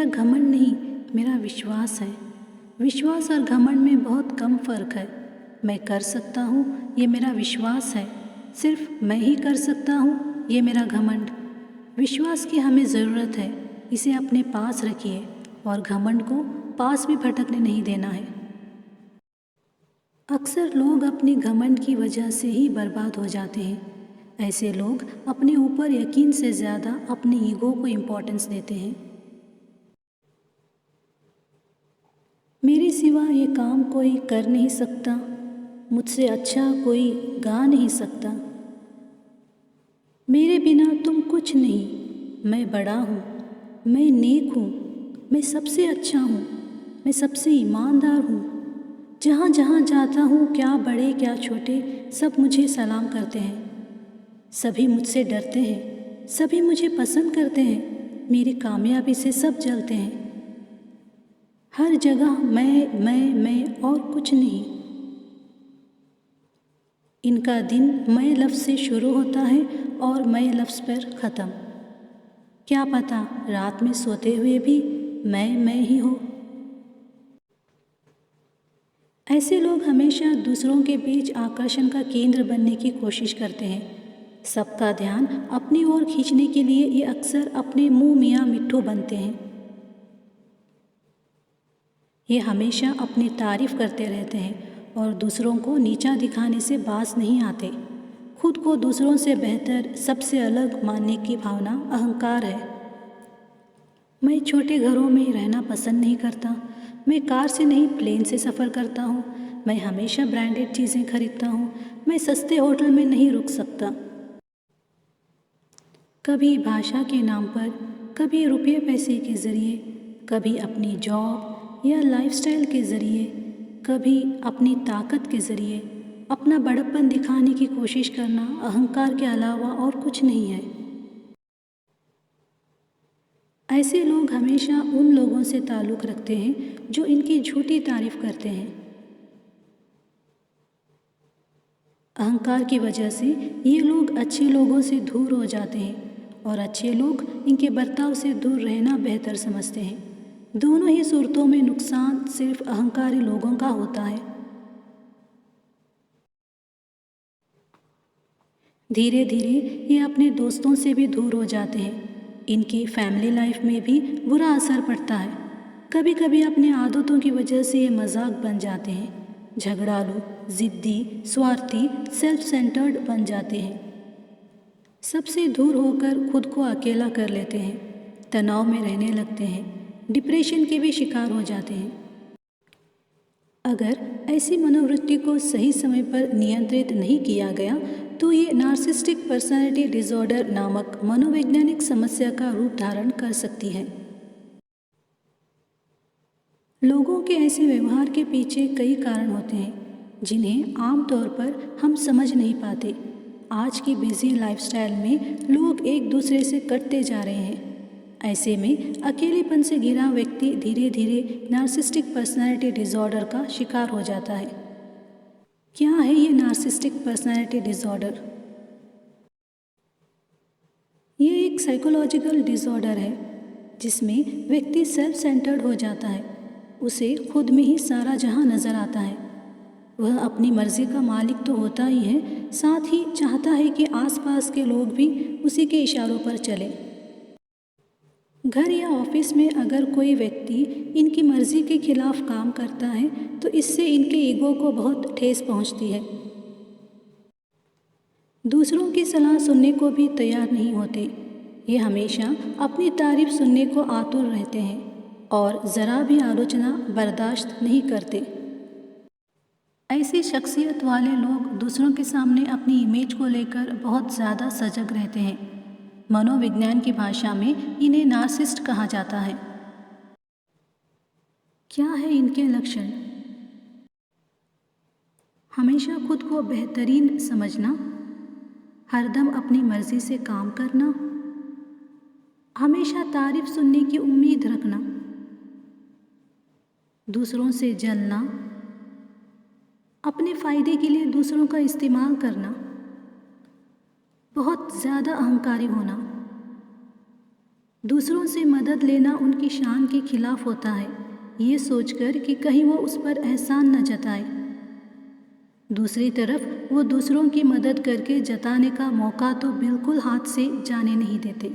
घमंड नहीं, मेरा विश्वास है। विश्वास और घमंड में बहुत कम फ़र्क है। मैं कर सकता हूँ, ये मेरा विश्वास है। सिर्फ मैं ही कर सकता हूँ, ये मेरा घमंड। विश्वास की हमें ज़रूरत है, इसे अपने पास रखिए और घमंड को पास भी भटकने नहीं देना है। अक्सर लोग अपने घमंड की वजह से ही बर्बाद हो जाते हैं। ऐसे लोग अपने ऊपर यकीन से ज़्यादा अपने ईगो को इम्पोर्टेंस देते हैं। मेरे सिवा ये काम कोई कर नहीं सकता, मुझसे अच्छा कोई गा नहीं सकता। मेरे बिना तुम कुछ नहीं, मैं बड़ा हूँ, मैं नेक हूँ, मैं सबसे अच्छा हूँ, मैं सबसे ईमानदार हूँ। जहाँ जहाँ जाता हूँ, क्या बड़े क्या छोटे, सब मुझे सलाम करते हैं। सभी मुझसे डरते हैं, सभी मुझे पसंद करते हैं। मेरी कामयाबी से सब जलते हैं। हर जगह मैं और कुछ नहीं। इनका दिन मैं लफ्ज़ से शुरू होता है और मैं लफ्ज़ पर ख़त्म। क्या पता रात में सोते हुए भी मैं ही हो। ऐसे लोग हमेशा दूसरों के बीच आकर्षण का केंद्र बनने की कोशिश करते हैं। सबका ध्यान अपनी ओर खींचने के लिए ये अक्सर अपने मुंह मियाँ मिट्ठू बनते हैं। ये हमेशा अपनी तारीफ करते रहते हैं और दूसरों को नीचा दिखाने से बाज नहीं आते। खुद को दूसरों से बेहतर, सबसे अलग मानने की भावना अहंकार है। मैं छोटे घरों में रहना पसंद नहीं करता। मैं कार से नहीं, प्लेन से सफ़र करता हूँ। मैं हमेशा ब्रांडेड चीज़ें खरीदता हूँ। मैं सस्ते होटल में नहीं रुक सकता। कभी भाषा के नाम पर, कभी रुपये पैसे के ज़रिए, कभी अपनी जॉब या लाइफस्टाइल के ज़रिए, कभी अपनी ताकत के ज़रिए अपना बड़प्पन दिखाने की कोशिश करना अहंकार के अलावा और कुछ नहीं है। ऐसे लोग हमेशा उन लोगों से ताल्लुक़ रखते हैं जो इनकी झूठी तारीफ़ करते हैं। अहंकार की वजह से ये लोग अच्छे लोगों से दूर हो जाते हैं और अच्छे लोग इनके बर्ताव से दूर रहना बेहतर समझते हैं। दोनों ही सूरतों में नुकसान सिर्फ अहंकारी लोगों का होता है। धीरे धीरे ये अपने दोस्तों से भी दूर हो जाते हैं। इनकी फैमिली लाइफ में भी बुरा असर पड़ता है। कभी कभी अपने आदतों की वजह से ये मजाक बन जाते हैं। झगड़ालू, ज़िद्दी, स्वार्थी, सेल्फ सेंटर्ड बन जाते हैं। सबसे दूर होकर खुद को अकेला कर लेते हैं। तनाव में रहने लगते हैं। डिप्रेशन के भी शिकार हो जाते हैं। अगर ऐसी मनोवृत्ति को सही समय पर नियंत्रित नहीं किया गया तो ये नार्सिसिस्टिक पर्सनालिटी डिसऑर्डर नामक मनोवैज्ञानिक समस्या का रूप धारण कर सकती है। लोगों के ऐसे व्यवहार के पीछे कई कारण होते हैं जिन्हें आमतौर पर हम समझ नहीं पाते। आज की बिजी लाइफस्टाइल में लोग एक दूसरे से कटते जा रहे हैं। ऐसे में अकेलेपन से घिरा व्यक्ति धीरे धीरे नार्सिसिस्टिक पर्सनालिटी डिसऑर्डर का शिकार हो जाता है। क्या है ये नार्सिसिस्टिक पर्सनालिटी डिसऑर्डर? ये एक साइकोलॉजिकल डिसऑर्डर है जिसमें व्यक्ति सेल्फ सेंटर्ड हो जाता है। उसे खुद में ही सारा जहां नज़र आता है। वह अपनी मर्जी का मालिक तो होता ही है, साथ ही चाहता है कि आसपास के लोग भी उसी के इशारों पर चलें। घर या ऑफिस में अगर कोई व्यक्ति इनकी मर्जी के खिलाफ काम करता है तो इससे इनके ईगो को बहुत ठेस पहुंचती है। दूसरों की सलाह सुनने को भी तैयार नहीं होते। ये हमेशा अपनी तारीफ सुनने को आतुर रहते हैं और ज़रा भी आलोचना बर्दाश्त नहीं करते। ऐसी शख्सियत वाले लोग दूसरों के सामने अपनी इमेज को लेकर बहुत ज़्यादा सजग रहते हैं। मनोविज्ञान की भाषा में इन्हें नार्सिसिस्ट कहा जाता है। क्या है इनके लक्षण? हमेशा खुद को बेहतरीन समझना, हरदम अपनी मर्जी से काम करना, हमेशा तारीफ सुनने की उम्मीद रखना, दूसरों से जलना, अपने फ़ायदे के लिए दूसरों का इस्तेमाल करना, बहुत ज़्यादा अहंकारी होना। दूसरों से मदद लेना उनकी शान के खिलाफ होता है, ये सोचकर कि कहीं वो उस पर एहसान न जताए। दूसरी तरफ वो दूसरों की मदद करके जताने का मौका तो बिल्कुल हाथ से जाने नहीं देते।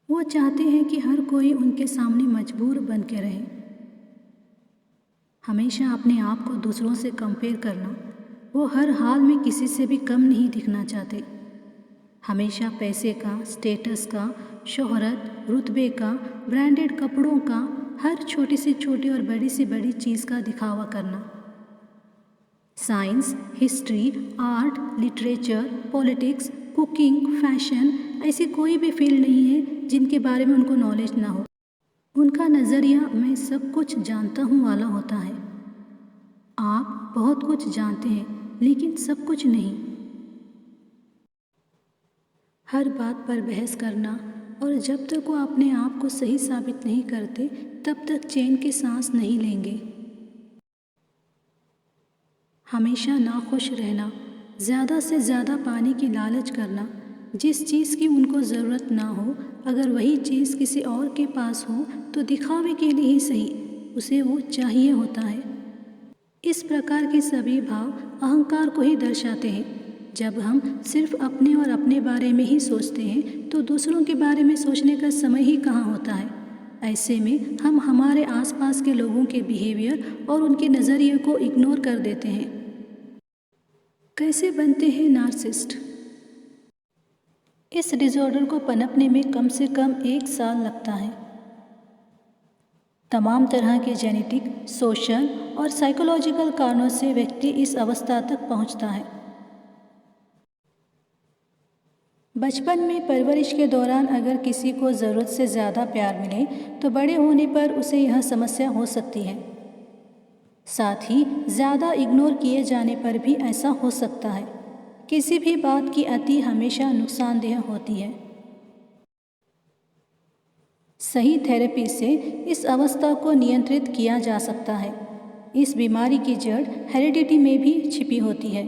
वो चाहते हैं कि हर कोई उनके सामने मजबूर बन के रहे। हमेशा अपने आप को दूसरों से कंपेयर करना, वो हर हाल में किसी से भी कम नहीं दिखना चाहते। हमेशा पैसे का, स्टेटस का, शोहरत, रुतबे का, ब्रांडेड कपड़ों का, हर छोटी से छोटी और बड़ी से बड़ी चीज़ का दिखावा करना। Science, history, art, literature, politics, cooking, fashion, ऐसी कोई भी फील्ड नहीं है जिनके बारे में उनको नॉलेज ना हो। उनका नज़रिया मैं सब कुछ जानता हूँ वाला होता है। आप बहुत कुछ जानते हैं लेकिन सब कुछ नहीं। हर बात पर बहस करना, और जब तक वो अपने आप को सही साबित नहीं करते तब तक चैन की सांस नहीं लेंगे। हमेशा नाखुश रहना, ज़्यादा से ज़्यादा पाने की लालच करना, जिस चीज़ की उनको ज़रूरत ना हो, अगर वही चीज़ किसी और के पास हो तो दिखावे के लिए ही सही उसे वो चाहिए होता है। इस प्रकार के सभी भाव अहंकार को ही दर्शाते हैं। जब हम सिर्फ अपने और अपने बारे में ही सोचते हैं तो दूसरों के बारे में सोचने का समय ही कहाँ होता है। ऐसे में हम हमारे आसपास के लोगों के बिहेवियर और उनके नज़रिए को इग्नोर कर देते हैं। कैसे बनते हैं नार्सिसिस्ट? इस डिसऑर्डर को पनपने में कम से कम 1 साल लगता है। तमाम तरह के जेनेटिक, सोशल और साइकोलॉजिकल कारणों से व्यक्ति इस अवस्था तक पहुंचता है। बचपन में परवरिश के दौरान अगर किसी को ज़रूरत से ज़्यादा प्यार मिले तो बड़े होने पर उसे यह समस्या हो सकती है। साथ ही ज़्यादा इग्नोर किए जाने पर भी ऐसा हो सकता है। किसी भी बात की अति हमेशा नुकसानदेह होती है। सही थेरेपी से इस अवस्था को नियंत्रित किया जा सकता है। इस बीमारी की जड़ हेरिडिटी में भी छिपी होती है।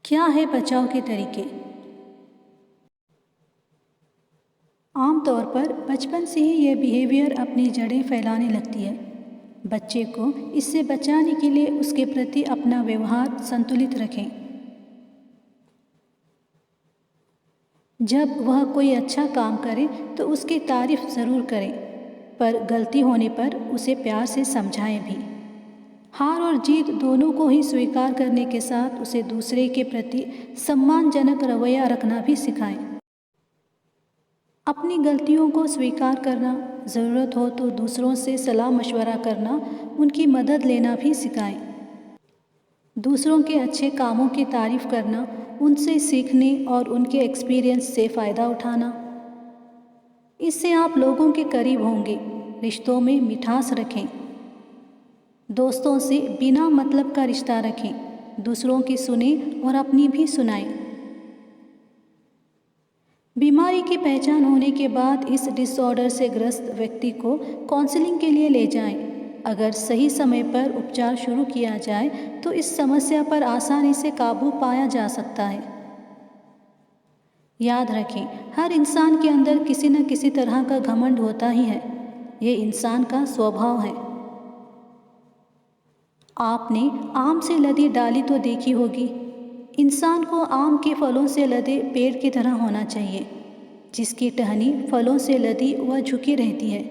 क्या है बचाव के तरीके? आमतौर पर बचपन से ही यह बिहेवियर अपनी जड़ें फैलाने लगती है। बच्चे को इससे बचाने के लिए उसके प्रति अपना व्यवहार संतुलित रखें। जब वह कोई अच्छा काम करे तो उसकी तारीफ ज़रूर करें, पर गलती होने पर उसे प्यार से समझाएं भी। हार और जीत दोनों को ही स्वीकार करने के साथ उसे दूसरे के प्रति सम्मानजनक रवैया रखना भी सिखाएं। अपनी गलतियों को स्वीकार करना, ज़रूरत हो तो दूसरों से सलाह मशवरा करना, उनकी मदद लेना भी सिखाएं। दूसरों के अच्छे कामों की तारीफ करना, उनसे सीखने और उनके एक्सपीरियंस से फ़ायदा उठाना। इससे आप लोगों के करीब होंगे। रिश्तों में मिठास रखें। दोस्तों से बिना मतलब का रिश्ता रखें। दूसरों की सुने और अपनी भी सुनाएं। बीमारी की पहचान होने के बाद इस डिसऑर्डर से ग्रस्त व्यक्ति को काउंसलिंग के लिए ले जाएं। अगर सही समय पर उपचार शुरू किया जाए तो इस समस्या पर आसानी से काबू पाया जा सकता है। याद रखें, हर इंसान के अंदर किसी न किसी तरह का घमंड होता ही है। ये इंसान का स्वभाव है। आपने आम से लदी डाली तो देखी होगी। इंसान को आम के फलों से लदे पेड़ की तरह होना चाहिए। जिसकी टहनी फलों से लदी वह झुकी रहती है।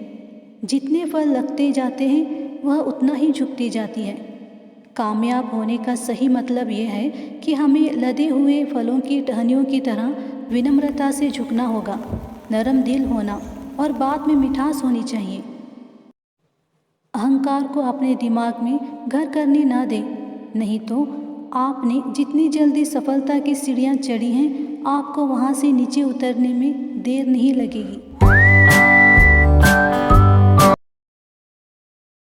जितने फल लगते जाते हैं वह उतना ही झुकती जाती है। कामयाब होने का सही मतलब यह है कि हमें लदे हुए फलों की टहनियों की तरह विनम्रता से झुकना होगा, नरम दिल होना और बात में मिठास होनी चाहिए। अहंकार को अपने दिमाग में घर करने ना दें, नहीं तो आपने जितनी जल्दी सफलता की सीढ़ियां चढ़ी हैं, आपको वहां से नीचे उतरने में देर नहीं लगेगी।